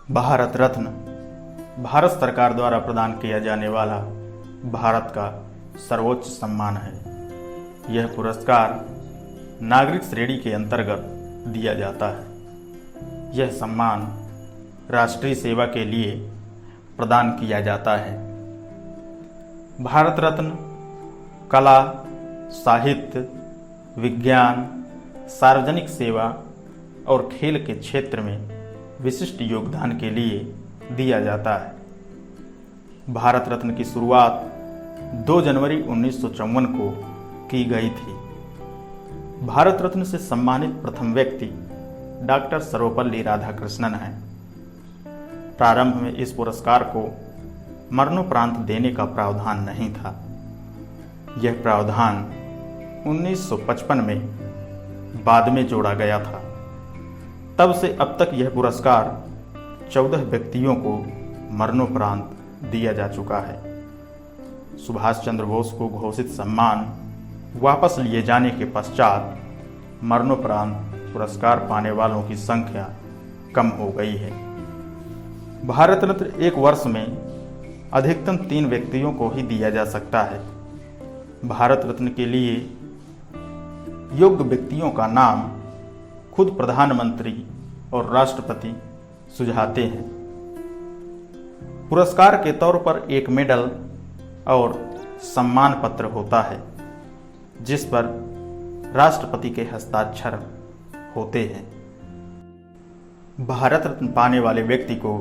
भारत रत्न भारत सरकार द्वारा प्रदान किया जाने वाला भारत का सर्वोच्च सम्मान है। यह पुरस्कार नागरिक श्रेणी के अंतर्गत दिया जाता है। यह सम्मान राष्ट्रीय सेवा के लिए प्रदान किया जाता है। भारत रत्न कला, साहित्य, विज्ञान, सार्वजनिक सेवा और खेल के क्षेत्र में विशिष्ट योगदान के लिए दिया जाता है। भारत रत्न की शुरुआत 2 जनवरी 1954 को की गई थी। भारत रत्न से सम्मानित प्रथम व्यक्ति डॉक्टर सर्वपल्ली राधाकृष्णन हैं। प्रारंभ में इस पुरस्कार को मरणोपरांत देने का प्रावधान नहीं था। यह प्रावधान 1955 में बाद में जोड़ा गया था। तब से अब तक यह पुरस्कार 14 व्यक्तियों को मरणोपरांत दिया जा चुका है। सुभाष चंद्र बोस को घोषित सम्मान वापस लिए जाने के पश्चात मरणोपरांत पुरस्कार पाने वालों की संख्या कम हो गई है। भारत रत्न एक वर्ष में अधिकतम 3 व्यक्तियों को ही दिया जा सकता है। भारत रत्न के लिए योग्य व्यक्तियों का नाम खुद प्रधानमंत्री और राष्ट्रपति सुझाते हैं। पुरस्कार के तौर पर एक मेडल और सम्मान पत्र होता है, जिस पर राष्ट्रपति के हस्ताक्षर होते हैं। भारत रत्न पाने वाले व्यक्ति को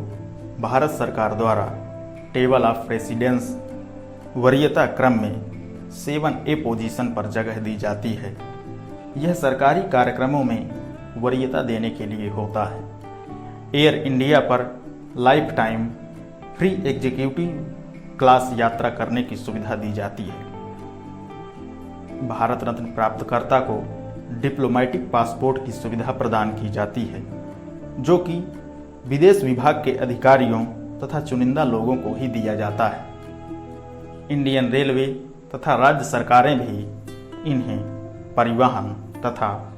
भारत सरकार द्वारा टेबल ऑफ प्रेसिडेंस वरीयता क्रम में 7A पोजीशन पर जगह दी जाती है। यह सरकारी कार्यक्रमों में वरीयता देने के लिए होता है। एयर इंडिया पर life time free executive class यात्रा करने की सुविधा दी जाती है। भारत रत्न प्राप्तकर्ता को डिप्लोमेटिक पासपोर्ट की सुविधा प्रदान की जाती है, जो कि विदेश विभाग के अधिकारियों तथा चुनिंदा लोगों को ही दिया जाता है। इंडियन रेलवे तथा राज्य सरकारें भी इन्हें परिवहन तथा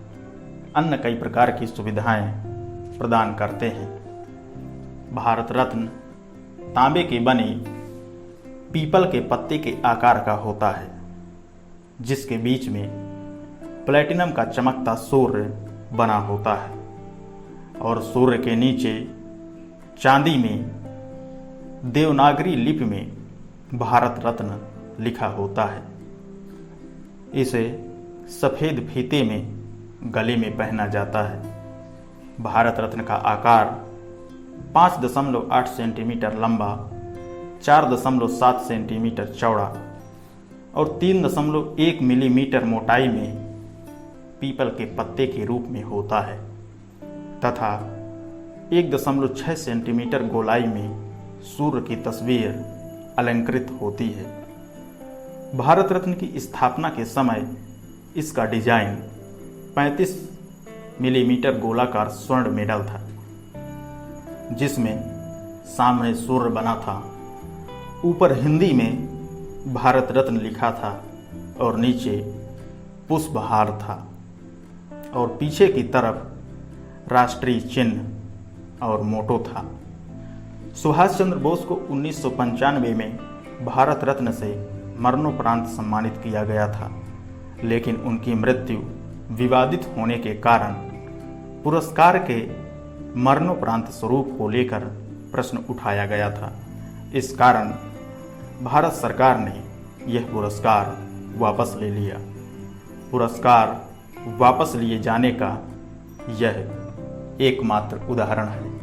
अन्य कई प्रकार की सुविधाएं प्रदान करते हैं। भारत रत्न तांबे के बने पीपल के पत्ते के आकार का होता है, जिसके बीच में प्लैटिनम का चमकता सूर्य बना होता है और सूर्य के नीचे चांदी में देवनागरी लिपि में भारत रत्न लिखा होता है। इसे सफेद फीते में गले में पहना जाता है। भारत रत्न का आकार 5.8 सेंटीमीटर लंबा, 4.7 सेंटीमीटर चौड़ा और 3.1 मिलीमीटर मोटाई में पीपल के पत्ते के रूप में होता है तथा 1.6 सेंटीमीटर गोलाई में सूर्य की तस्वीर अलंकृत होती है। भारत रत्न की स्थापना के समय इसका डिजाइन 35 मिलीमीटर गोलाकार स्वर्ण मेडल था, जिसमें सामने सूर्य बना था, ऊपर हिंदी में भारत रत्न लिखा था और नीचे पुष्पहार था और पीछे की तरफ राष्ट्रीय चिन्ह और मोटो था। सुभाष चंद्र बोस को 1995 में भारत रत्न से मरणोपरांत सम्मानित किया गया था, लेकिन उनकी मृत्यु विवादित होने के कारण पुरस्कार के मरणोपरांत स्वरूप को लेकर प्रश्न उठाया गया था। इस कारण भारत सरकार ने यह पुरस्कार वापस ले लिया। पुरस्कार वापस लिए जाने का यह एकमात्र उदाहरण है।